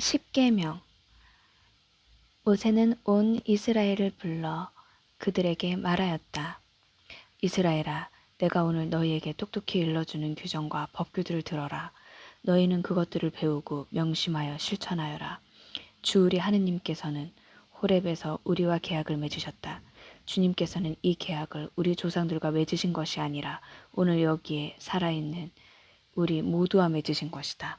십계명. 모세는 온 이스라엘을 불러 그들에게 말하였다. 이스라엘아, 내가 오늘 너희에게 똑똑히 일러주는 규정과 법규들을 들어라. 너희는 그것들을 배우고 명심하여 실천하여라. 주 우리 하느님께서는 호렙에서 우리와 계약을 맺으셨다. 주님께서는 이 계약을 우리 조상들과 맺으신 것이 아니라 오늘 여기에 살아있는 우리 모두와 맺으신 것이다.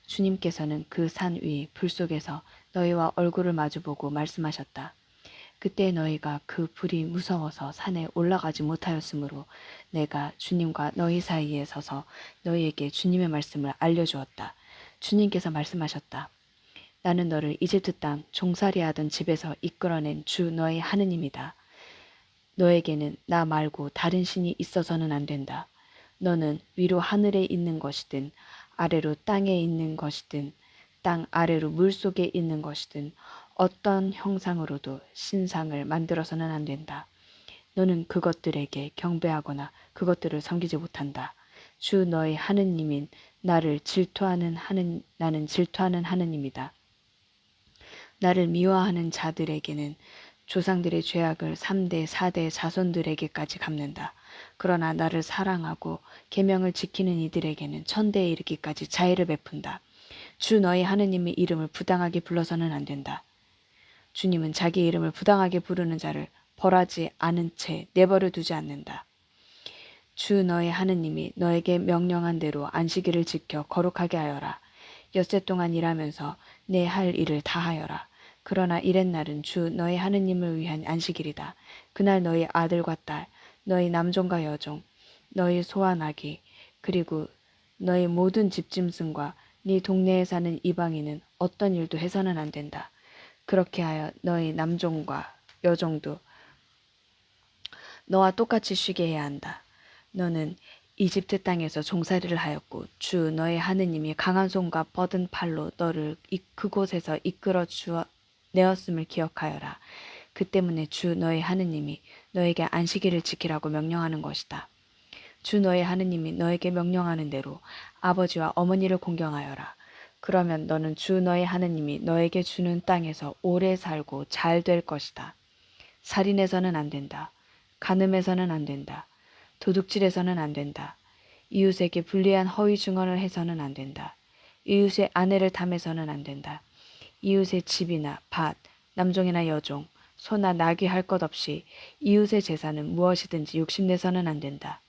주님께서는 그 산 위 불 속에서 너희와 얼굴을 마주보고 말씀하셨다. 그때 너희가 그 불이 무서워서 산에 올라가지 못하였으므로 내가 주님과 너희 사이에 서서 너희에게 주님의 말씀을 알려주었다. 주님께서 말씀하셨다. 나는 너를 이집트 땅 종살이하던 집에서 이끌어낸 주 너희 하느님이다. 너에게는 나 말고 다른 신이 있어서는 안 된다. 너는 위로 하늘에 있는 것이든 아래로 땅에 있는 것이든 땅 아래로 물속에 있는 것이든 어떤 형상으로도 신상을 만들어서는 안 된다. 너는 그것들에게 경배하거나 그것들을 섬기지 못한다. 주 너희 하느님인 나는 질투하는 하느님이다. 나를 미워하는 자들에게는 조상들의 죄악을 3대, 4대 자손들에게까지 갚는다. 그러나 나를 사랑하고 계명을 지키는 이들에게는 천대에 이르기까지 자애를 베푼다. 주 너희 하느님의 이름을 부당하게 불러서는 안 된다. 주님은 자기 이름을 부당하게 부르는 자를 벌하지 않은 채 내버려 두지 않는다. 주 너희 하느님이 너에게 명령한 대로 안식일을 지켜 거룩하게 하여라. 엿새 동안 일하면서 내 할 일을 다 하여라. 그러나 이렛날은 주 너희 하느님을 위한 안식일이다. 그날 너희 아들과 딸, 너희 남종과 여종, 너희 소와 나귀, 그리고 너희 모든 집짐승과 네 동네에 사는 이방인은 어떤 일도 해서는 안 된다. 그렇게 하여 너희 남종과 여종도 너와 똑같이 쉬게 해야 한다. 너는 이집트 땅에서 종살이를 하였고 주 너의 하느님이 강한 손과 뻗은 팔로 너를 그곳에서 이끌어 내었음을 기억하여라. 그 때문에 주 너의 하느님이 너에게 안식일을 지키라고 명령하는 것이다. 주 너의 하느님이 너에게 명령하는 대로 아버지와 어머니를 공경하여라. 그러면 너는 주 너의 하느님이 너에게 주는 땅에서 오래 살고 잘 될 것이다. 살인해서는 안 된다. 간음해서는 안 된다. 도둑질해서는 안 된다. 이웃에게 불리한 허위 증언을 해서는 안 된다. 이웃의 아내를 탐해서는 안 된다. 이웃의 집이나 밭, 남종이나 여종, 소나 나귀 할 것 없이 이웃의 재산은 무엇이든지 욕심내서는 안 된다.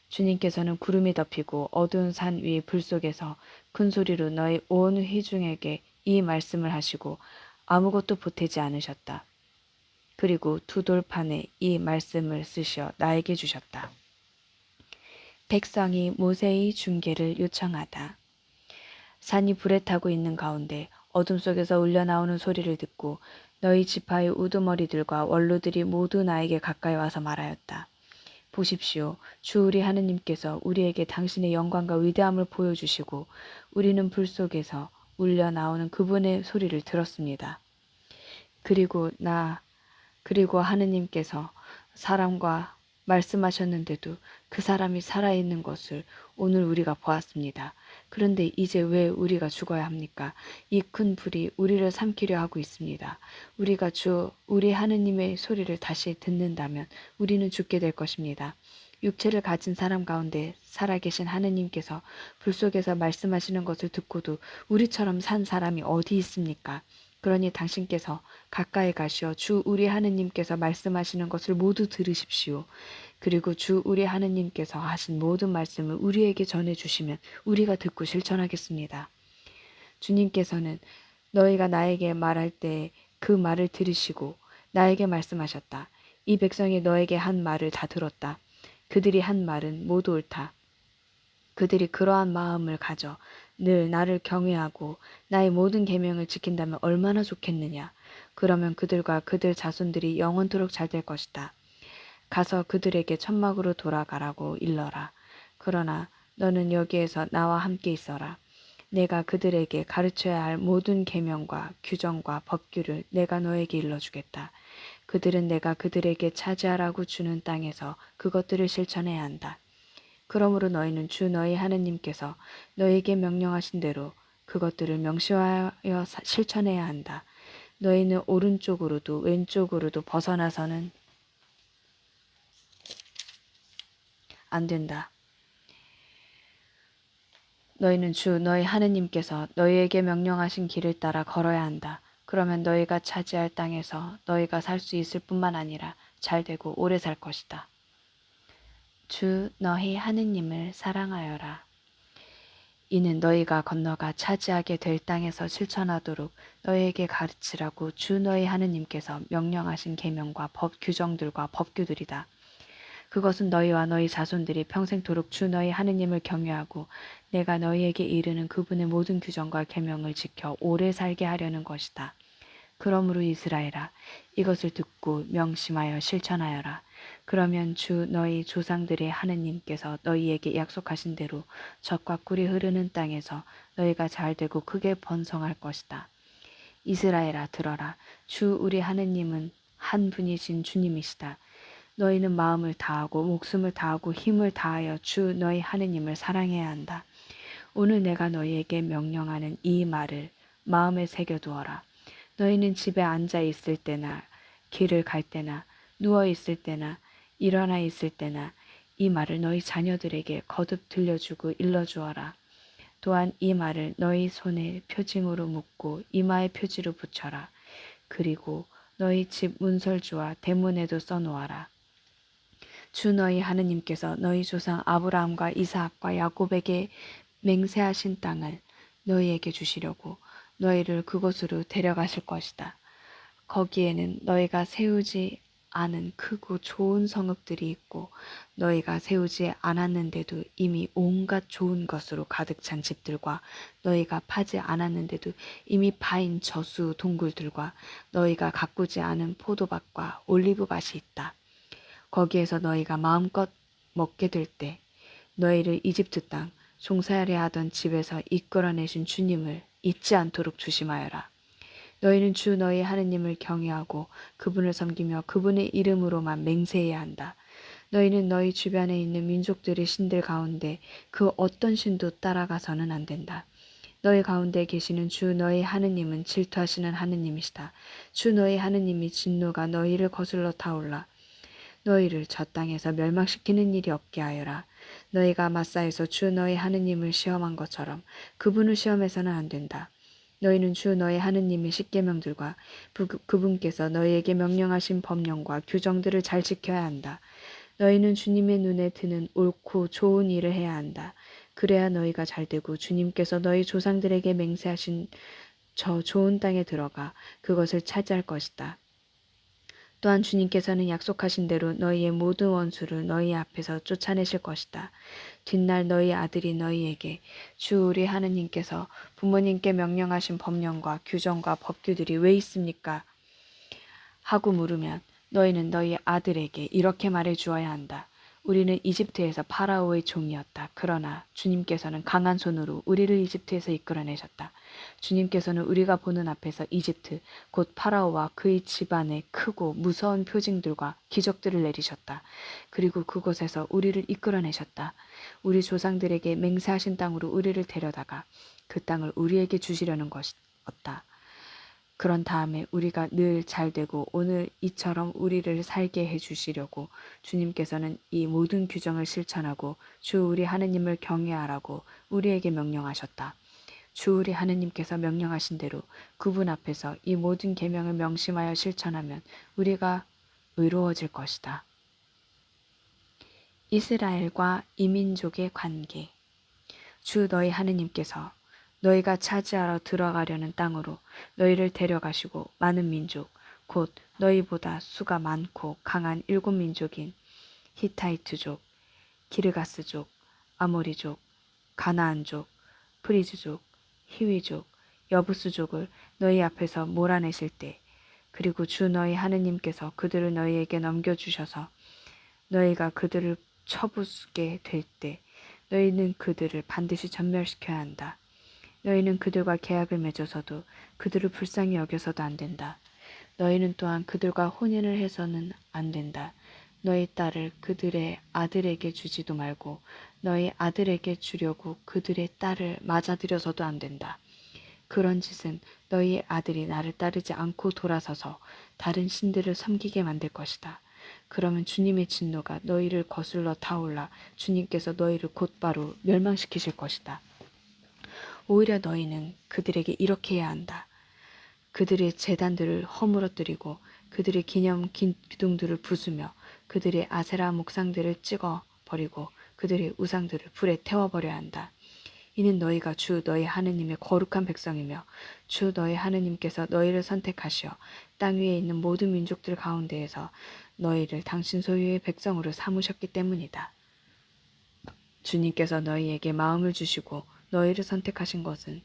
주님께서는 구름이 덮이고 어두운 산 위 불 속에서 큰 소리로 너희 온 회중에게 이 말씀을 하시고 아무것도 보태지 않으셨다. 그리고 두 돌판에 이 말씀을 쓰셔 나에게 주셨다. 백성이 모세의 중계를 요청하다. 산이 불에 타고 있는 가운데 어둠 속에서 울려나오는 소리를 듣고 너희 지파의 우두머리들과 원로들이 모두 나에게 가까이 와서 말하였다. 보십시오. 주 우리 하느님께서 우리에게 당신의 영광과 위대함을 보여주시고 우리는 불 속에서 울려나오는 그분의 소리를 들었습니다. 그리고 하느님께서 사람과 말씀하셨는데도 그 사람이 살아있는 것을 오늘 우리가 보았습니다. 그런데 이제 왜 우리가 죽어야 합니까? 이 큰 불이 우리를 삼키려 하고 있습니다. 우리가 우리 하느님의 소리를 다시 듣는다면 우리는 죽게 될 것입니다. 육체를 가진 사람 가운데 살아계신 하느님께서 불 속에서 말씀하시는 것을 듣고도 우리처럼 산 사람이 어디 있습니까? 그러니 당신께서 가까이 가시어 주 우리 하느님께서 말씀하시는 것을 모두 들으십시오. 그리고 주 우리 하느님께서 하신 모든 말씀을 우리에게 전해주시면 우리가 듣고 실천하겠습니다. 주님께서는 너희가 나에게 말할 때 그 말을 들으시고 나에게 말씀하셨다. 이 백성이 너에게 한 말을 다 들었다. 그들이 한 말은 모두 옳다. 그들이 그러한 마음을 가져 늘 나를 경외하고 나의 모든 계명을 지킨다면 얼마나 좋겠느냐. 그러면 그들과 그들 자손들이 영원토록 잘 될 것이다. 가서 그들에게 천막으로 돌아가라고 일러라. 그러나 너는 여기에서 나와 함께 있어라. 내가 그들에게 가르쳐야 할 모든 계명과 규정과 법규를 내가 너에게 일러주겠다. 그들은 내가 그들에게 차지하라고 주는 땅에서 그것들을 실천해야 한다. 그러므로 너희는 주 너희 하느님께서 너희에게 명령하신 대로 그것들을 명시하여 실천해야 한다. 너희는 오른쪽으로도 왼쪽으로도 벗어나서는 안 된다. 너희는 주 너희 하느님께서 너희에게 명령하신 길을 따라 걸어야 한다. 그러면 너희가 차지할 땅에서 너희가 살 수 있을 뿐만 아니라 잘되고 오래 살 것이다. 주 너희 하느님을 사랑하여라. 이는 너희가 건너가 차지하게 될 땅에서 실천하도록 너희에게 가르치라고 주 너희 하느님께서 명령하신 계명과 법 규정들과 법규들이다. 그것은 너희와 너희 자손들이 평생토록 주 너희 하느님을 경외하고 내가 너희에게 이르는 그분의 모든 규정과 계명을 지켜 오래 살게 하려는 것이다. 그러므로 이스라엘아, 이것을 듣고 명심하여 실천하여라. 그러면 주 너희 조상들의 하느님께서 너희에게 약속하신 대로 젖과 꿀이 흐르는 땅에서 너희가 잘되고 크게 번성할 것이다. 이스라엘아, 들어라. 주 우리 하느님은 한 분이신 주님이시다. 너희는 마음을 다하고 목숨을 다하고 힘을 다하여 주 너희 하느님을 사랑해야 한다. 오늘 내가 너희에게 명령하는 이 말을 마음에 새겨두어라. 너희는 집에 앉아 있을 때나 길을 갈 때나 누워 있을 때나 일어나 있을 때나 이 말을 너희 자녀들에게 거듭 들려주고 일러주어라. 또한 이 말을 너희 손에 표징으로 묶고 이마에 표지로 붙여라. 그리고 너희 집 문설주와 대문에도 써놓아라. 주 너희 하느님께서 너희 조상 아브라함과 이삭과 야곱에게 맹세하신 땅을 너희에게 주시려고 너희를 그곳으로 데려가실 것이다. 거기에는 너희가 세우지 않은 크고 좋은 성읍들이 있고 너희가 세우지 않았는데도 이미 온갖 좋은 것으로 가득 찬 집들과 너희가 파지 않았는데도 이미 파인 저수 동굴들과 너희가 가꾸지 않은 포도밭과 올리브밭이 있다. 거기에서 너희가 마음껏 먹게 될 때 너희를 이집트 땅 종살이 하던 집에서 이끌어내신 주님을 잊지 않도록 조심하여라. 너희는 주 너희 하느님을 경외하고 그분을 섬기며 그분의 이름으로만 맹세해야 한다. 너희는 너희 주변에 있는 민족들의 신들 가운데 그 어떤 신도 따라가서는 안 된다. 너희 가운데 계시는 주 너희 하느님은 질투하시는 하느님이시다. 주 너희 하느님이 진노가 너희를 거슬러 타올라 너희를 저 땅에서 멸망시키는 일이 없게 하여라. 너희가 마사에서 주 너희 하느님을 시험한 것처럼 그분을 시험해서는 안 된다. 너희는 주 너희 하느님의 십계명들과 그분께서 너희에게 명령하신 법령과 규정들을 잘 지켜야 한다. 너희는 주님의 눈에 드는 옳고 좋은 일을 해야 한다. 그래야 너희가 잘되고 주님께서 너희 조상들에게 맹세하신 저 좋은 땅에 들어가 그것을 차지할 것이다. 또한 주님께서는 약속하신 대로 너희의 모든 원수를 너희 앞에서 쫓아내실 것이다. 뒷날 너희 아들이 너희에게 주 우리 하느님께서 부모님께 명령하신 법령과 규정과 법규들이 왜 있습니까? 하고 물으면 너희는 너희 아들에게 이렇게 말해 주어야 한다. 우리는 이집트에서 파라오의 종이었다. 그러나 주님께서는 강한 손으로 우리를 이집트에서 이끌어내셨다. 주님께서는 우리가 보는 앞에서 이집트, 곧 파라오와 그의 집안에 크고 무서운 표징들과 기적들을 내리셨다. 그리고 그곳에서 우리를 이끌어내셨다. 우리 조상들에게 맹세하신 땅으로 우리를 데려다가 그 땅을 우리에게 주시려는 것이었다. 그런 다음에 우리가 늘 잘되고 오늘 이처럼 우리를 살게 해주시려고 주님께서는 이 모든 규정을 실천하고 주 우리 하느님을 경외하라고 우리에게 명령하셨다. 주 우리 하느님께서 명령하신 대로 그분 앞에서 이 모든 계명을 명심하여 실천하면 우리가 의로워질 것이다. 이스라엘과 이민족의 관계. 주 너희 하느님께서 너희가 차지하러 들어가려는 땅으로 너희를 데려가시고 많은 민족, 곧 너희보다 수가 많고 강한 7민족인 히타이트족, 기르가스족, 아모리족, 가나안족, 프리즈족, 히위족, 여부스족을 너희 앞에서 몰아내실 때, 그리고 주 너희 하느님께서 그들을 너희에게 넘겨주셔서 너희가 그들을 쳐부수게 될 때, 너희는 그들을 반드시 전멸시켜야 한다. 너희는 그들과 계약을 맺어서도 그들을 불쌍히 여겨서도 안 된다. 너희는 또한 그들과 혼인을 해서는 안 된다. 너희 딸을 그들의 아들에게 주지도 말고 너희 아들에게 주려고 그들의 딸을 맞아들여서도 안 된다. 그런 짓은 너희의 아들이 나를 따르지 않고 돌아서서 다른 신들을 섬기게 만들 것이다. 그러면 주님의 진노가 너희를 거슬러 타올라 주님께서 너희를 곧바로 멸망시키실 것이다. 오히려 너희는 그들에게 이렇게 해야 한다. 그들의 제단들을 허물어뜨리고 그들의 기념 기둥들을 부수며 그들의 아세라 목상들을 찍어 버리고 그들의 우상들을 불에 태워버려야 한다. 이는 너희가 주 너희 하느님의 거룩한 백성이며 주 너희 하느님께서 너희를 선택하시어 땅 위에 있는 모든 민족들 가운데에서 너희를 당신 소유의 백성으로 삼으셨기 때문이다. 주님께서 너희에게 마음을 주시고 너희를 선택하신 것은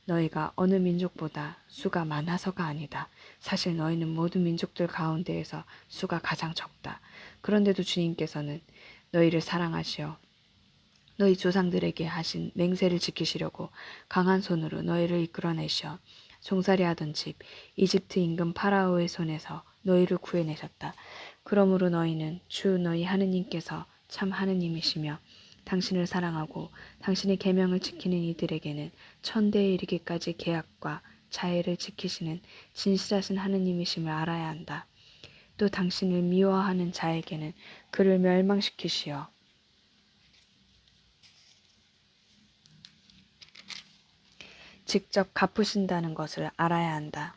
너희가 어느 민족보다 수가 많아서가 아니다. 사실 너희는 모든 민족들 가운데에서 수가 가장 적다. 그런데도 주님께서는 너희를 사랑하시어 너희 조상들에게 하신 맹세를 지키시려고 강한 손으로 너희를 이끌어내시어 종살이하던 집 이집트 임금 파라오의 손에서 너희를 구해내셨다. 그러므로 너희는 주 너희 하느님께서 참 하느님이시며 당신을 사랑하고 당신의 계명을 지키는 이들에게는 천대에 이르기까지 계약과 자애를 지키시는 진실하신 하느님이심을 알아야 한다. 또 당신을 미워하는 자에게는 그를 멸망시키시어 직접 갚으신다는 것을 알아야 한다.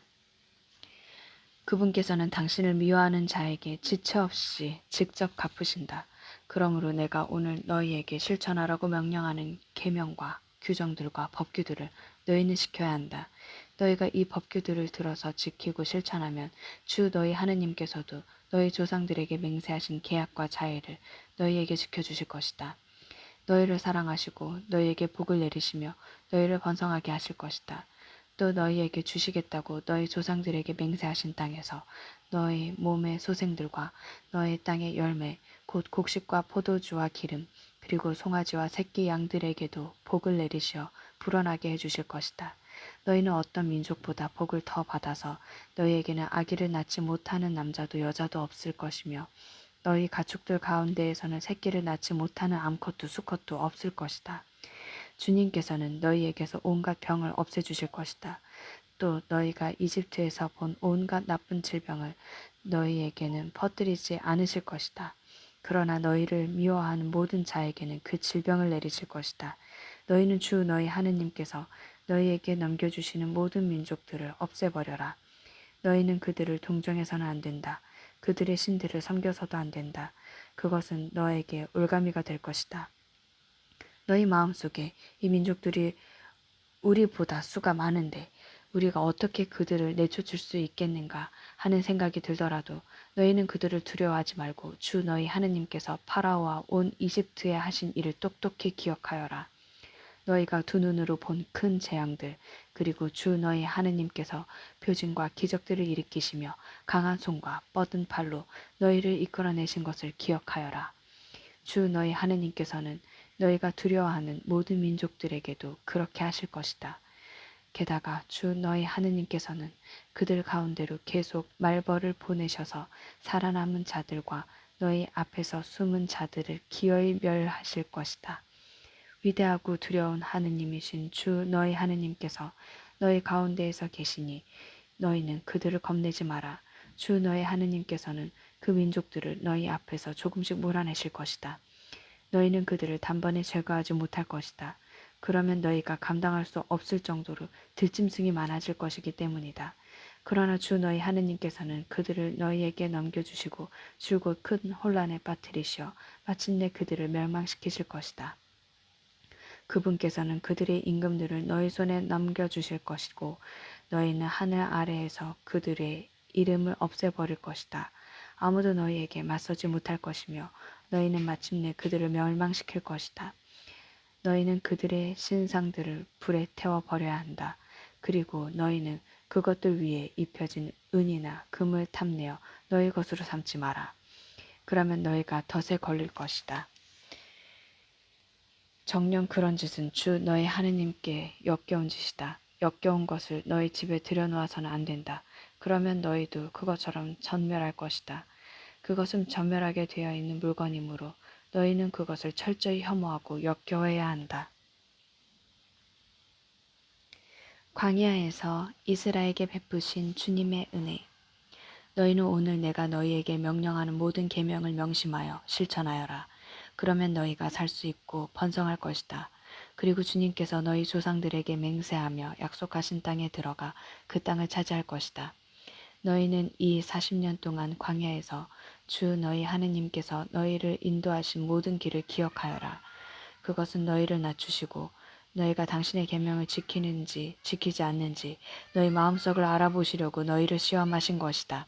그분께서는 당신을 미워하는 자에게 지체 없이 직접 갚으신다. 그러므로 내가 오늘 너희에게 실천하라고 명령하는 계명과 규정들과 법규들을 너희는 지켜야 한다. 너희가 이 법규들을 들어서 지키고 실천하면 주 너희 하느님께서도 너희 조상들에게 맹세하신 계약과 자애를 너희에게 지켜주실 것이다. 너희를 사랑하시고 너희에게 복을 내리시며 너희를 번성하게 하실 것이다. 또 너희에게 주시겠다고 너희 조상들에게 맹세하신 땅에서 너희 몸의 소생들과 너희 땅의 열매 곧 곡식과 포도주와 기름 그리고 송아지와 새끼 양들에게도 복을 내리시어 불어나게 해주실 것이다. 너희는 어떤 민족보다 복을 더 받아서 너희에게는 아기를 낳지 못하는 남자도 여자도 없을 것이며 너희 가축들 가운데에서는 새끼를 낳지 못하는 암컷도 수컷도 없을 것이다. 주님께서는 너희에게서 온갖 병을 없애주실 것이다. 또 너희가 이집트에서 본 온갖 나쁜 질병을 너희에게는 퍼뜨리지 않으실 것이다. 그러나 너희를 미워하는 모든 자에게는 그 질병을 내리실 것이다. 너희는 주 너희 하느님께서 너희에게 넘겨주시는 모든 민족들을 없애버려라. 너희는 그들을 동정해서는 안 된다. 그들의 신들을 섬겨서도 안 된다. 그것은 너에게 올가미가 될 것이다. 너희 마음속에 이 민족들이 우리보다 수가 많은데 우리가 어떻게 그들을 내쫓을 수 있겠는가 하는 생각이 들더라도 너희는 그들을 두려워하지 말고 주 너희 하느님께서 파라오와 온 이집트에 하신 일을 똑똑히 기억하여라. 너희가 두 눈으로 본 큰 재앙들 그리고 주 너희 하느님께서 표징과 기적들을 일으키시며 강한 손과 뻗은 팔로 너희를 이끌어내신 것을 기억하여라. 주 너희 하느님께서는 너희가 두려워하는 모든 민족들에게도 그렇게 하실 것이다. 게다가 주 너희 하느님께서는 그들 가운데로 계속 말벌을 보내셔서 살아남은 자들과 너희 앞에서 숨은 자들을 기어이 멸하실 것이다. 위대하고 두려운 하느님이신 주 너희 하느님께서 너희 가운데에서 계시니 너희는 그들을 겁내지 마라. 주 너희 하느님께서는 그 민족들을 너희 앞에서 조금씩 몰아내실 것이다. 너희는 그들을 단번에 제거하지 못할 것이다. 그러면 너희가 감당할 수 없을 정도로 들짐승이 많아질 것이기 때문이다. 그러나 주 너희 하느님께서는 그들을 너희에게 넘겨주시고 줄곧 큰 혼란에 빠뜨리시어 마침내 그들을 멸망시키실 것이다. 그분께서는 그들의 임금들을 너희 손에 넘겨주실 것이고 너희는 하늘 아래에서 그들의 이름을 없애버릴 것이다. 아무도 너희에게 맞서지 못할 것이며 너희는 마침내 그들을 멸망시킬 것이다. 너희는 그들의 신상들을 불에 태워버려야 한다. 그리고 너희는 그것들 위에 입혀진 은이나 금을 탐내어 너희 것으로 삼지 마라. 그러면 너희가 덫에 걸릴 것이다. 정녕 그런 짓은 주 너희 하느님께 역겨운 짓이다. 역겨운 것을 너희 집에 들여놓아서는 안 된다. 그러면 너희도 그것처럼 전멸할 것이다. 그것은 전멸하게 되어 있는 물건이므로 너희는 그것을 철저히 혐오하고 역겨워해야 한다. 광야에서 이스라엘에게 베푸신 주님의 은혜. 너희는 오늘 내가 너희에게 명령하는 모든 계명을 명심하여 실천하여라. 그러면 너희가 살 수 있고 번성할 것이다. 그리고 주님께서 너희 조상들에게 맹세하며 약속하신 땅에 들어가 그 땅을 차지할 것이다. 너희는 이 40년 동안 광야에서 주 너희 하느님께서 너희를 인도하신 모든 길을 기억하여라. 그것은 너희를 낮추시고 너희가 당신의 계명을 지키는지 지키지 않는지 너희 마음속을 알아보시려고 너희를 시험하신 것이다.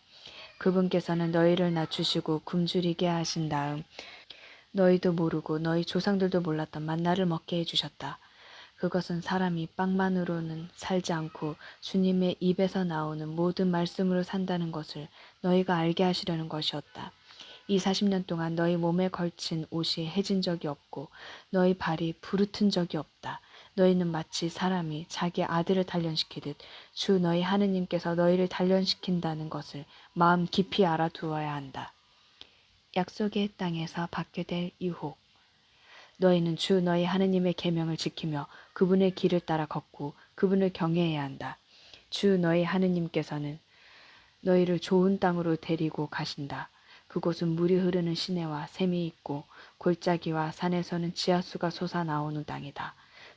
그분께서는 너희를 낮추시고 굶주리게 하신 다음 너희도 모르고 너희 조상들도 몰랐던 만나를 먹게 해주셨다. 그것은 사람이 빵만으로는 살지 않고 주님의 입에서 나오는 모든 말씀으로 산다는 것을 너희가 알게 하시려는 것이었다. 이 40년 동안 너희 몸에 걸친 옷이 해진 적이 없고 너희 발이 부르튼 적이 없다. 너희는 마치 사람이 자기 아들을 단련시키듯 주 너희 하느님께서 너희를 단련시킨다는 것을 마음 깊이 알아두어야 한다. 약속의 땅에서 받게 될 유혹. 너희는 주 너희 하느님의 계명을 지키며 그분의 길을 따라 걷고 그분을 경외해야 한다. 주 너희 하느님께서는 너희를 좋은 땅으로 데리고 가신다. 그곳은 물이 흐르는 시내와 샘이 있고 골짜기와 산에서는 지하수가 솟아나오는 땅이다.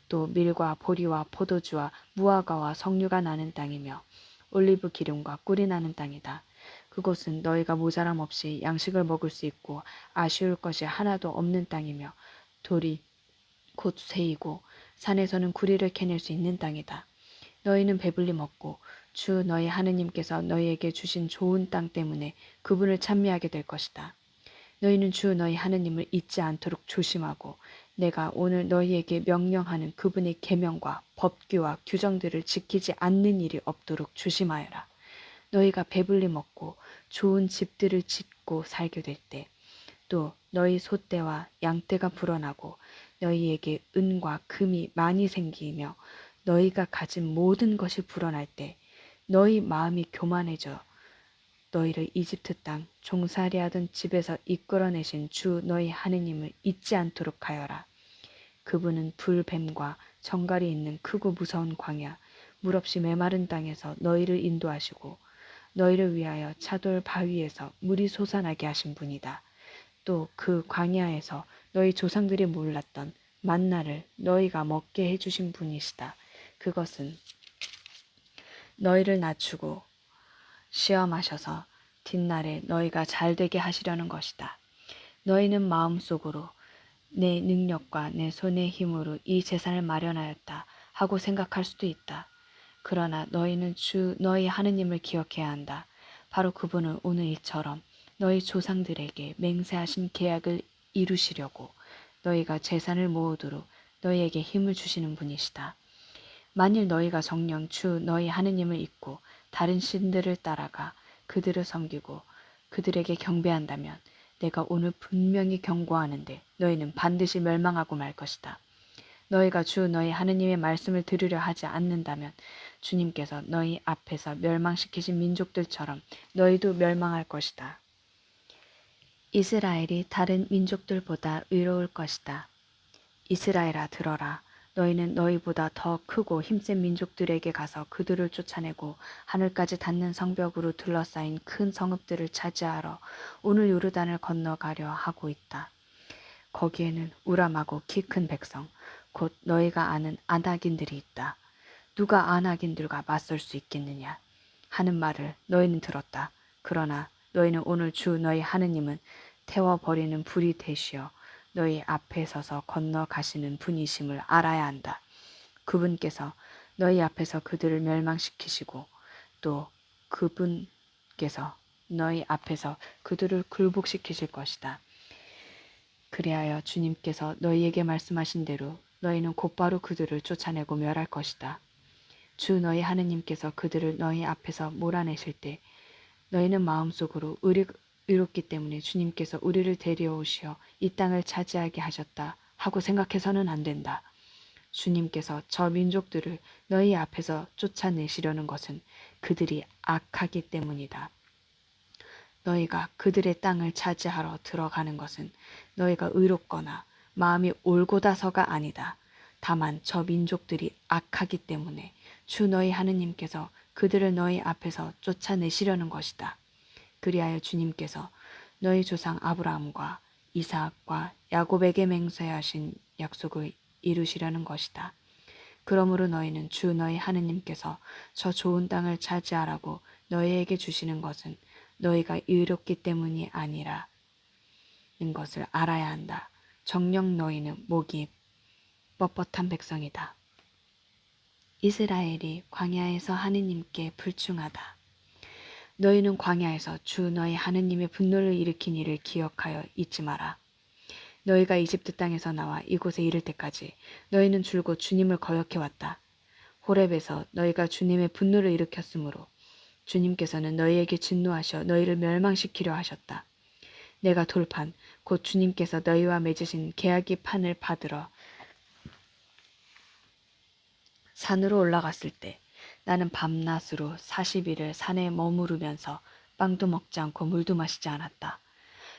또 밀과 보리와 포도주와 무화과와 석류가 나는 땅이며 올리브 기름과 꿀이 나는 땅이다. 그곳은 너희가 모자람 없이 양식을 먹을 수 있고 아쉬울 것이 하나도 없는 땅이며 돌이 곧 새이고 산에서는 구리를 캐낼 수 있는 땅이다. 너희는 배불리 먹고 주 너희 하느님께서 너희에게 주신 좋은 땅 때문에 그분을 찬미하게 될 것이다. 너희는 주 너희 하느님을 잊지 않도록 조심하고 내가 오늘 너희에게 명령하는 그분의 계명과 법규와 규정들을 지키지 않는 일이 없도록 조심하여라. 너희가 배불리 먹고 좋은 집들을 짓고 살게 될 때 또 너희 소떼와 양떼가 불어나고 너희에게 은과 금이 많이 생기며 너희가 가진 모든 것이 불어날 때 너희 마음이 교만해져 너희를 이집트 땅 종살이하던 집에서 이끌어내신 주 너희 하느님을 잊지 않도록 하여라. 그분은 불뱀과 정갈이 있는 크고 무서운 광야 물 없이 메마른 땅에서 너희를 인도하시고 너희를 위하여 차돌 바위에서 물이 솟아나게 하신 분이다. 또 그 광야에서 너희 조상들이 몰랐던 만나를 너희가 먹게 해주신 분이시다. 그것은 너희를 낮추고 시험하셔서 뒷날에 너희가 잘되게 하시려는 것이다. 너희는 마음속으로 내 능력과 내 손의 힘으로 이 재산을 마련하였다 하고 생각할 수도 있다. 그러나 너희는 주 너희 하느님을 기억해야 한다. 바로 그분은 오늘 이처럼 너희 조상들에게 맹세하신 계약을 이루시려고 너희가 재산을 모으도록 너희에게 힘을 주시는 분이시다. 만일 너희가 정녕 주 너희 하느님을 잊고 다른 신들을 따라가 그들을 섬기고 그들에게 경배한다면 내가 오늘 분명히 경고하는데 너희는 반드시 멸망하고 말 것이다. 너희가 주 너희 하느님의 말씀을 들으려 하지 않는다면 주님께서 너희 앞에서 멸망시키신 민족들처럼 너희도 멸망할 것이다. 이스라엘이 다른 민족들보다 의로울 것이다. 이스라엘아 들어라. 너희는 너희보다 더 크고 힘센 민족들에게 가서 그들을 쫓아내고 하늘까지 닿는 성벽으로 둘러싸인 큰 성읍들을 차지하러 오늘 요르단을 건너가려 하고 있다. 거기에는 우람하고 키 큰 백성, 곧 너희가 아는 아낙인들이 있다. 누가 아낙인들과 맞설 수 있겠느냐 하는 말을 너희는 들었다. 그러나 너희는 오늘 주 너희 하느님은 태워버리는 불이 되시어 너희 앞에 서서 건너가시는 분이심을 알아야 한다. 그분께서 너희 앞에서 그들을 멸망시키시고 또 그분께서 너희 앞에서 그들을 굴복시키실 것이다. 그리하여 주님께서 너희에게 말씀하신 대로 너희는 곧바로 그들을 쫓아내고 멸할 것이다. 주 너희 하느님께서 그들을 너희 앞에서 몰아내실 때 너희는 마음속으로 의롭기 때문에 주님께서 우리를 데려오시어 이 땅을 차지하게 하셨다 하고 생각해서는 안 된다. 주님께서 저 민족들을 너희 앞에서 쫓아내시려는 것은 그들이 악하기 때문이다. 너희가 그들의 땅을 차지하러 들어가는 것은 너희가 의롭거나 마음이 올곧아서가 아니다. 다만 저 민족들이 악하기 때문에 주 너희 하느님께서 그들을 너희 앞에서 쫓아내시려는 것이다. 그리하여 주님께서 너희 조상 아브라함과 이삭과 야곱에게 맹세하신 약속을 이루시려는 것이다. 그러므로 너희는 주 너희 하느님께서 저 좋은 땅을 차지하라고 너희에게 주시는 것은 너희가 의롭기 때문이 아니라는 것을 알아야 한다. 정녕 너희는 목이 뻣뻣한 백성이다. 이스라엘이 광야에서 하느님께 불충하다. 너희는 광야에서 주 너희 하느님의 분노를 일으킨 일을 기억하여 잊지 마라. 너희가 이집트 땅에서 나와 이곳에 이를 때까지 너희는 줄곧 주님을 거역해왔다. 호렙에서 너희가 주님의 분노를 일으켰으므로 주님께서는 너희에게 진노하셔 너희를 멸망시키려 하셨다. 내가 돌판 곧 주님께서 너희와 맺으신 계약의 판을 받으러 산으로 올라갔을 때 나는 밤낮으로 40일을 산에 머무르면서 빵도 먹지 않고 물도 마시지 않았다.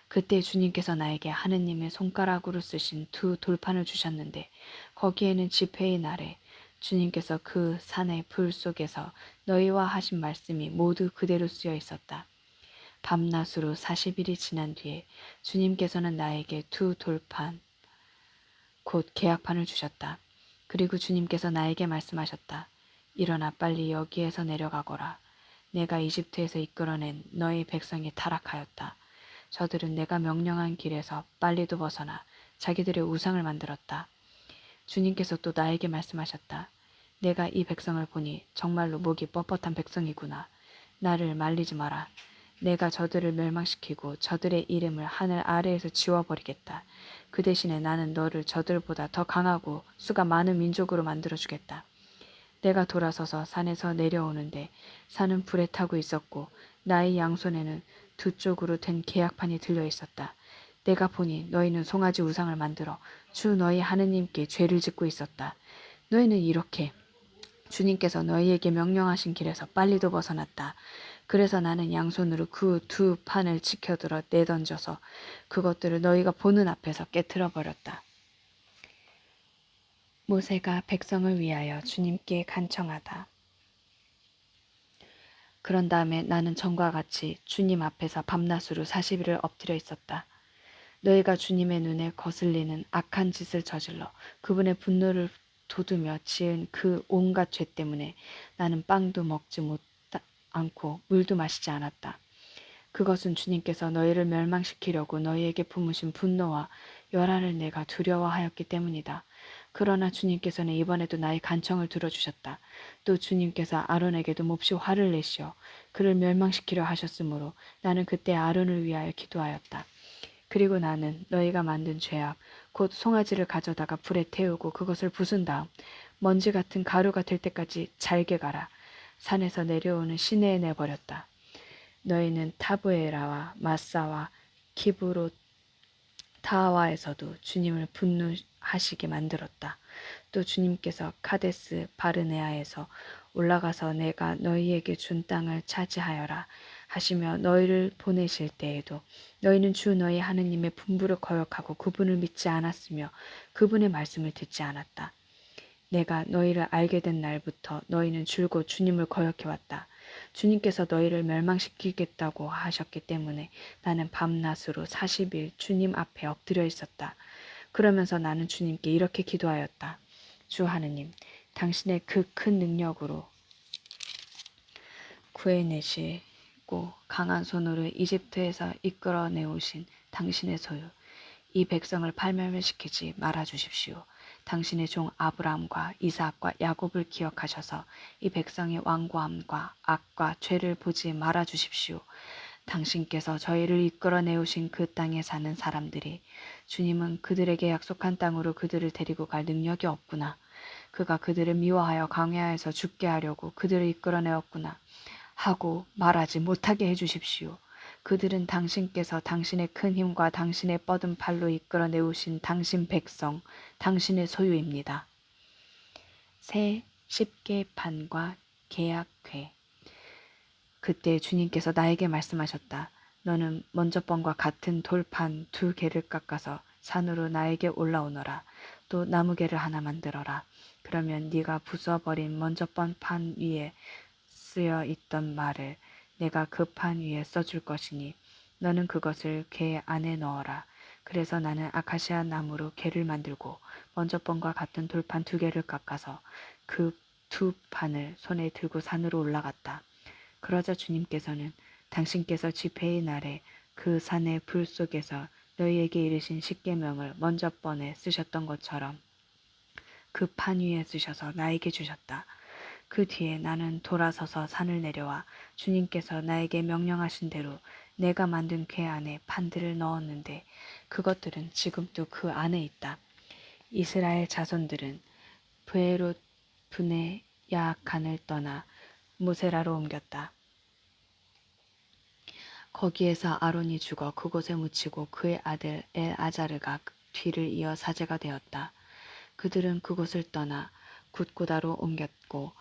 그때 주님께서 나에게 하느님의 손가락으로 쓰신 두 돌판을 주셨는데 거기에는 집회의 날에 주님께서 그 산의 불 속에서 너희와 하신 말씀이 모두 그대로 쓰여 있었다. 밤낮으로 40일이 지난 뒤에 주님께서는 나에게 두 돌판 곧 계약판을 주셨다. 그리고 주님께서 나에게 말씀하셨다. 일어나 빨리 여기에서 내려가거라. 내가 이집트에서 이끌어낸 너희 백성이 타락하였다. 저들은 내가 명령한 길에서 빨리도 벗어나 자기들의 우상을 만들었다. 주님께서 또 나에게 말씀하셨다. 내가 이 백성을 보니 정말로 목이 뻣뻣한 백성이구나. 나를 말리지 마라. 내가 저들을 멸망시키고 저들의 이름을 하늘 아래에서 지워버리겠다. 그 대신에 나는 너를 저들보다 더 강하고 수가 많은 민족으로 만들어주겠다. 내가 돌아서서 산에서 내려오는데 산은 불에 타고 있었고 나의 양손에는 두 쪽으로 된 계약판이 들려 있었다. 내가 보니 너희는 송아지 우상을 만들어 주 너희 하느님께 죄를 짓고 있었다. 너희는 이렇게 주님께서 너희에게 명령하신 길에서 빨리도 벗어났다. 그래서 나는 양손으로 그 두 판을 치켜들어 내던져서 그것들을 너희가 보는 앞에서 깨트려 버렸다. 모세가 백성을 위하여 주님께 간청하다. 그런 다음에 나는 전과 같이 주님 앞에서 밤낮으로 40일을 엎드려 있었다. 너희가 주님의 눈에 거슬리는 악한 짓을 저질러 그분의 분노를 돋우며 지은 그 온갖 죄 때문에 나는 빵도 먹지 않고 물도 마시지 않았다. 그것은 주님께서 너희를 멸망시키려고 너희에게 품으신 분노와 열화를 내가 두려워하였기 때문이다. 그러나 주님께서는 이번에도 나의 간청을 들어주셨다. 또 주님께서 아론에게도 몹시 화를 내시어 그를 멸망시키려 하셨으므로 나는 그때 아론을 위하여 기도하였다. 그리고 나는 너희가 만든 죄악 곧 송아지를 가져다가 불에 태우고 그것을 부순 다음 먼지 같은 가루가 될 때까지 잘게 갈아 산에서 내려오는 시내에 내버렸다. 너희는 타브에라와 마사와 기브롯 타하와에서도 주님을 분노하시게 만들었다. 또 주님께서 카데스 바르네아에서 올라가서 내가 너희에게 준 땅을 차지하여라 하시며 너희를 보내실 때에도 너희는 주 너희 하느님의 분부를 거역하고 그분을 믿지 않았으며 그분의 말씀을 듣지 않았다. 내가 너희를 알게 된 날부터 너희는 줄곧 주님을 거역해왔다. 주님께서 너희를 멸망시키겠다고 하셨기 때문에 나는 밤낮으로 40일 주님 앞에 엎드려 있었다. 그러면서 나는 주님께 이렇게 기도하였다. 주 하느님, 당신의 그 큰 능력으로 구해내시고 강한 손으로 이집트에서 이끌어내오신 당신의 소유, 이 백성을 팔멸시키지 말아주십시오. 당신의 종 아브라함과 이삭과 야곱을 기억하셔서 이 백성의 완고함과 악과 죄를 보지 말아주십시오. 당신께서 저희를 이끌어내오신 그 땅에 사는 사람들이 주님은 그들에게 약속한 땅으로 그들을 데리고 갈 능력이 없구나. 그가 그들을 미워하여 광야에서 죽게 하려고 그들을 이끌어내었구나 하고 말하지 못하게 해주십시오. 그들은 당신께서 당신의 큰 힘과 당신의 뻗은 팔로 이끌어내오신 당신 백성, 당신의 소유입니다. 새 십계판과 계약회. 그때 주님께서 나에게 말씀하셨다. 너는 먼저 번과 같은 돌판 두 개를 깎아서 산으로 나에게 올라오너라. 또 나무개를 하나 만들어라. 그러면 네가 부숴버린 먼저 번 판 위에 쓰여 있던 말을 내가 그 판 위에 써줄 것이니 너는 그것을 궤 안에 넣어라. 그래서 나는 아카시아 나무로 궤를 만들고 먼저 번과 같은 돌판 2개를 깎아서 그 2판을 손에 들고 산으로 올라갔다. 그러자 주님께서는 당신께서 집회의 날에 그 산의 불 속에서 너희에게 이르신 십계명을 먼저 번에 쓰셨던 것처럼 그 판 위에 쓰셔서 나에게 주셨다. 그 뒤에 나는 돌아서서 산을 내려와 주님께서 나에게 명령하신 대로 내가 만든 궤 안에 판들을 넣었는데 그것들은 지금도 그 안에 있다. 이스라엘 자손들은 브에롯 분의 야악간을 떠나 모세라로 옮겼다. 거기에서 아론이 죽어 그곳에 묻히고 그의 아들 엘아자르가 뒤를 이어 사제가 되었다. 그들은 그곳을 떠나 굿고다로 옮겼고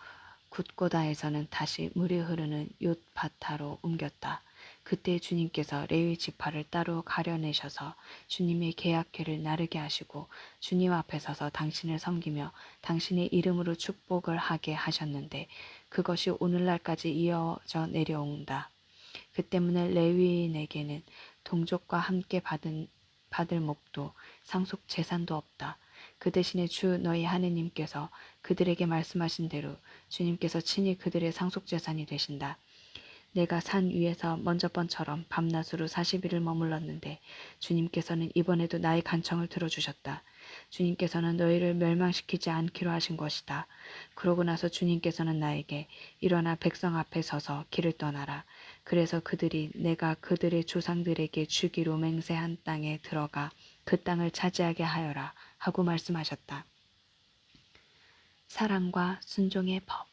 굿고다에서는 다시 물이 흐르는 욤바타로 옮겼다. 그때 주님께서 레위 지파를 따로 가려내셔서 주님의 계약궤를 나르게 하시고 주님 앞에 서서 당신을 섬기며 당신의 이름으로 축복을 하게 하셨는데 그것이 오늘날까지 이어져 내려온다. 그 때문에 레위인에게는 동족과 함께 받을 목도 상속 재산도 없다. 그 대신에 주 너희 하느님께서 그들에게 말씀하신 대로 주님께서 친히 그들의 상속 재산이 되신다. 내가 산 위에서 먼저 번처럼 밤낮으로 40일을 머물렀는데 주님께서는 이번에도 나의 간청을 들어주셨다. 주님께서는 너희를 멸망시키지 않기로 하신 것이다. 그러고 나서 주님께서는 나에게 일어나 백성 앞에 서서 길을 떠나라. 그래서 그들이 내가 그들의 조상들에게 주기로 맹세한 땅에 들어가 그 땅을 차지하게 하여라 하고 말씀하셨다. 사랑과 순종의 법.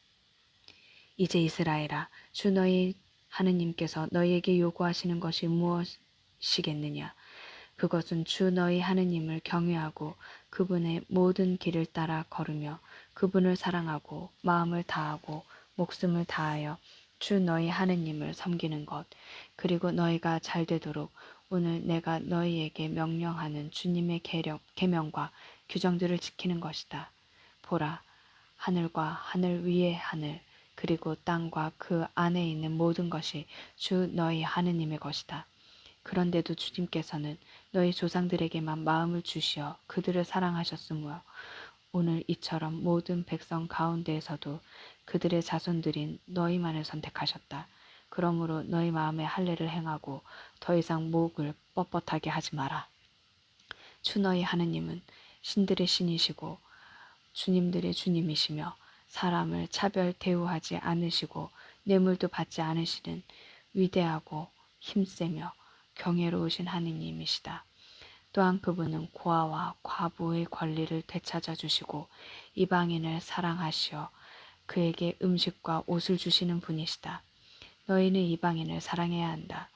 이제 이스라엘아, 주 너희 하느님께서 너희에게 요구하시는 것이 무엇이겠느냐? 그것은 주 너희 하느님을 경외하고 그분의 모든 길을 따라 걸으며 그분을 사랑하고 마음을 다하고 목숨을 다하여 주 너희 하느님을 섬기는 것. 그리고 너희가 잘 되도록 오늘 내가 너희에게 명령하는 주님의 계명과 규정들을 지키는 것이다. 보라, 하늘과 하늘 위의 하늘 그리고 땅과 그 안에 있는 모든 것이 주 너희 하느님의 것이다. 그런데도 주님께서는 너희 조상들에게만 마음을 주시어 그들을 사랑하셨으므로 오늘 이처럼 모든 백성 가운데에서도 그들의 자손들인 너희만을 선택하셨다. 그러므로 너희 마음에 할례를 행하고 더 이상 목을 뻣뻣하게 하지 마라. 주 너희 하느님은 신들의 신이시고 주님들의 주님이시며 사람을 차별 대우하지 않으시고 뇌물도 받지 않으시는 위대하고 힘세며 경외로우신 하느님이시다. 또한 그분은 고아와 과부의 권리를 되찾아 주시고 이방인을 사랑하시어 그에게 음식과 옷을 주시는 분이시다. 너희는 이방인을 사랑해야 한다.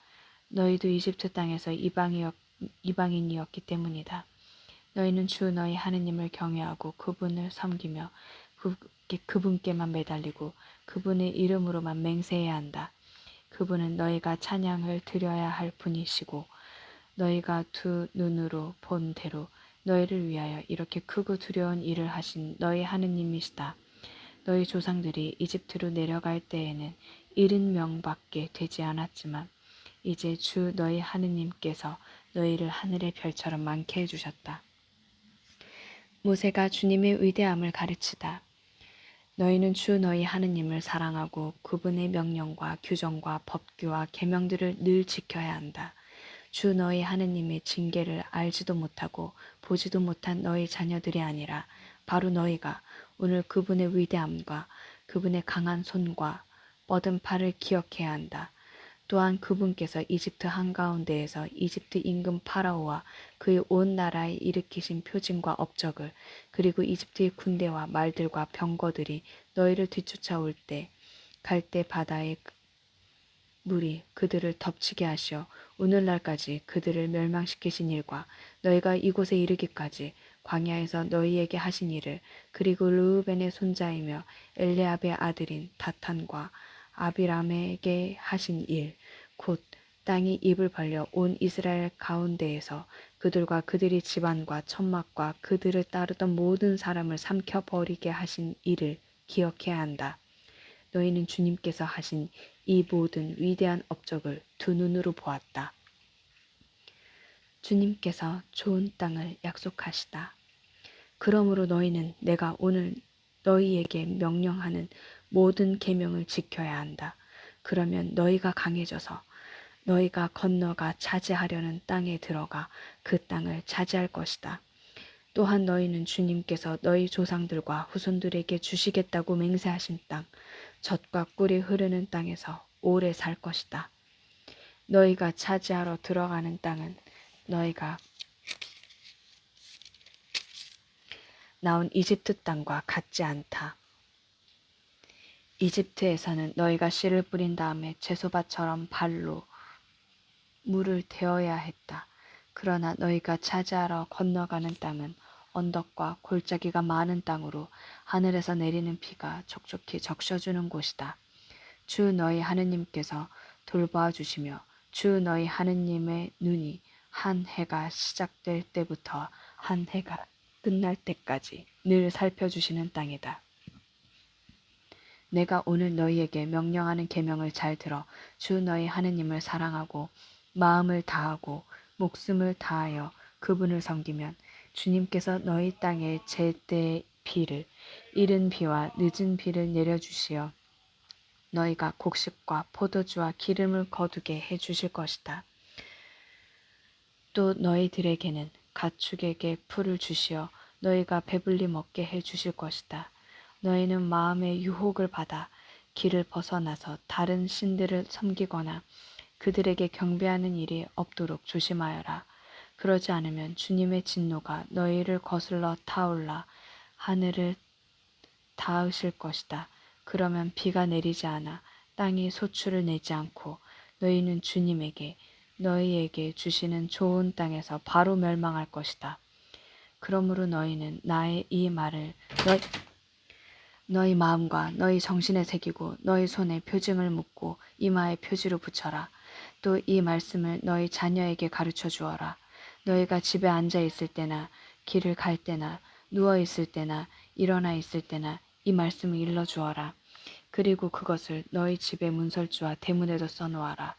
너희도 이집트 땅에서 이방인이었기 때문이다. 너희는 주 너희 하느님을 경외하고 그분을 섬기며 그분께만 매달리고 그분의 이름으로만 맹세해야 한다. 그분은 너희가 찬양을 드려야 할 분이시고 너희가 두 눈으로 본 대로 너희를 위하여 이렇게 크고 두려운 일을 하신 너희 하느님이시다. 너희 조상들이 이집트로 내려갈 때에는 70명밖에 되지 않았지만 이제 주 너희 하느님께서 너희를 하늘의 별처럼 많게 해주셨다. 모세가 주님의 위대함을 가르치다. 너희는 주 너희 하느님을 사랑하고 그분의 명령과 규정과 법규와 계명들을 늘 지켜야 한다. 주 너희 하느님의 징계를 알지도 못하고 보지도 못한 너희 자녀들이 아니라 바로 너희가 오늘 그분의 위대함과 그분의 강한 손과 뻗은 팔을 기억해야 한다. 또한 그분께서 이집트 한가운데에서 이집트 임금 파라오와 그의 온 나라에 일으키신 표징과 업적을 그리고 이집트의 군대와 말들과 병거들이 너희를 뒤쫓아올 때 갈대 바다의 물이 그들을 덮치게 하시어 오늘날까지 그들을 멸망시키신 일과 너희가 이곳에 이르기까지 광야에서 너희에게 하신 일을 그리고 르우벤의 손자이며 엘레압의 아들인 다탄과 아비람에게 하신 일, 곧 땅이 입을 벌려 온 이스라엘 가운데에서 그들과 그들의 집안과 천막과 그들을 따르던 모든 사람을 삼켜버리게 하신 이를 기억해야 한다. 너희는 주님께서 하신 이 모든 위대한 업적을 두 눈으로 보았다. 주님께서 좋은 땅을 약속하시다. 그러므로 너희는 내가 오늘 너희에게 명령하는 모든 계명을 지켜야 한다. 그러면 너희가 강해져서 너희가 건너가 차지하려는 땅에 들어가 그 땅을 차지할 것이다. 또한 너희는 주님께서 너희 조상들과 후손들에게 주시겠다고 맹세하신 땅, 젖과 꿀이 흐르는 땅에서 오래 살 것이다. 너희가 차지하러 들어가는 땅은 너희가 나온 이집트 땅과 같지 않다. 이집트에서는 너희가 씨를 뿌린 다음에 채소밭처럼 발로 물을 대어야 했다. 그러나 너희가 차지하러 건너가는 땅은 언덕과 골짜기가 많은 땅으로 하늘에서 내리는 비가 촉촉히 적셔주는 곳이다. 주 너희 하느님께서 돌보아 주시며 주 너희 하느님의 눈이 한 해가 시작될 때부터 한 해가 끝날 때까지 늘 살펴주시는 땅이다. 내가 오늘 너희에게 명령하는 계명을 잘 들어 주 너희 하느님을 사랑하고 마음을 다하고 목숨을 다하여 그분을 섬기면 주님께서 너희 땅에 제때 비를 이른 비와 늦은 비를 내려주시어 너희가 곡식과 포도주와 기름을 거두게 해주실 것이다. 또 너희들에게는 가축에게 풀을 주시어 너희가 배불리 먹게 해주실 것이다. 너희는 마음의 유혹을 받아 길을 벗어나서 다른 신들을 섬기거나 그들에게 경배하는 일이 없도록 조심하여라. 그러지 않으면 주님의 진노가 너희를 거슬러 타올라 하늘을 닿으실 것이다. 그러면 비가 내리지 않아 땅이 소출을 내지 않고 너희는 주님에게 너희에게 주시는 좋은 땅에서 바로 멸망할 것이다. 그러므로 너희는 나의 이 말을 너희 마음과 너희 정신에 새기고 너희 손에 표징을 묶고 이마에 표지로 붙여라. 또 이 말씀을 너희 자녀에게 가르쳐 주어라. 너희가 집에 앉아 있을 때나 길을 갈 때나 누워 있을 때나 일어나 있을 때나 이 말씀을 일러 주어라. 그리고 그것을 너희 집의 문설주와 대문에도 써놓아라.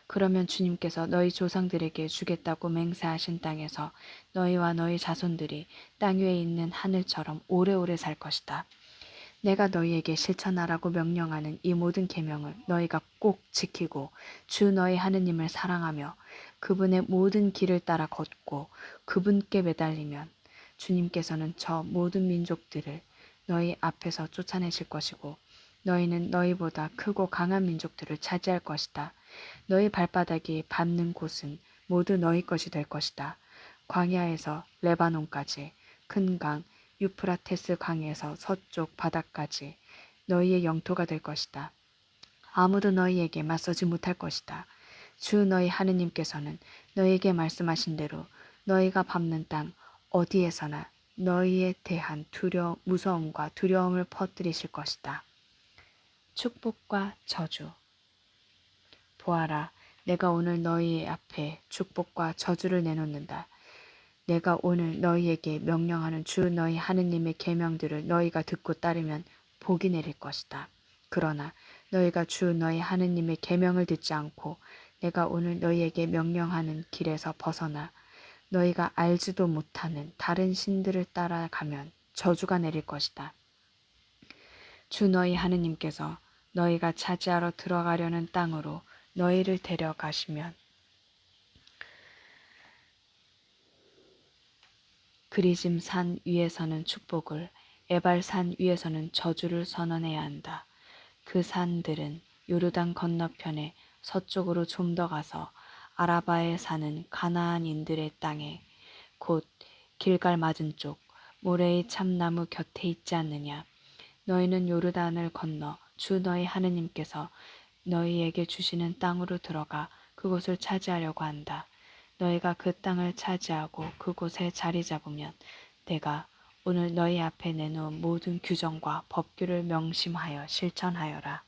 그러면 주님께서 너희 조상들에게 주겠다고 맹세하신 땅에서 너희와 너희 자손들이 땅 위에 있는 하늘처럼 오래오래 살 것이다. 내가 너희에게 실천하라고 명령하는 이 모든 계명을 너희가 꼭 지키고 주 너희 하느님을 사랑하며 그분의 모든 길을 따라 걷고 그분께 매달리면 주님께서는 저 모든 민족들을 너희 앞에서 쫓아내실 것이고 너희는 너희보다 크고 강한 민족들을 차지할 것이다. 너희 발바닥이 밟는 곳은 모두 너희 것이 될 것이다. 광야에서 레바논까지 큰 강 유프라테스 강에서 서쪽 바다까지 너희의 영토가 될 것이다. 아무도 너희에게 맞서지 못할 것이다. 주 너희 하느님께서는 너희에게 말씀하신 대로 너희가 밟는 땅 어디에서나 너희에 대한 무서움과 두려움을 퍼뜨리실 것이다. 축복과 저주. 보아라, 내가 오늘 너희 앞에 축복과 저주를 내놓는다. 내가 오늘 너희에게 명령하는 주 너희 하느님의 계명들을 너희가 듣고 따르면 복이 내릴 것이다. 그러나 너희가 주 너희 하느님의 계명을 듣지 않고 내가 오늘 너희에게 명령하는 길에서 벗어나 너희가 알지도 못하는 다른 신들을 따라가면 저주가 내릴 것이다. 주 너희 하느님께서 너희가 차지하러 들어가려는 땅으로 너희를 데려가시면 그리짐 산 위에서는 축복을, 에발 산 위에서는 저주를 선언해야 한다. 그 산들은 요르단 건너편에 서쪽으로 좀 더 가서 아라바에 사는 가나안인들의 땅에 곧 길갈 맞은쪽 모래의 참나무 곁에 있지 않느냐. 너희는 요르단을 건너 주 너희 하느님께서 너희에게 주시는 땅으로 들어가 그곳을 차지하려고 한다. 너희가 그 땅을 차지하고 그곳에 자리 잡으면 내가 오늘 너희 앞에 내놓은 모든 규정과 법규를 명심하여 실천하여라.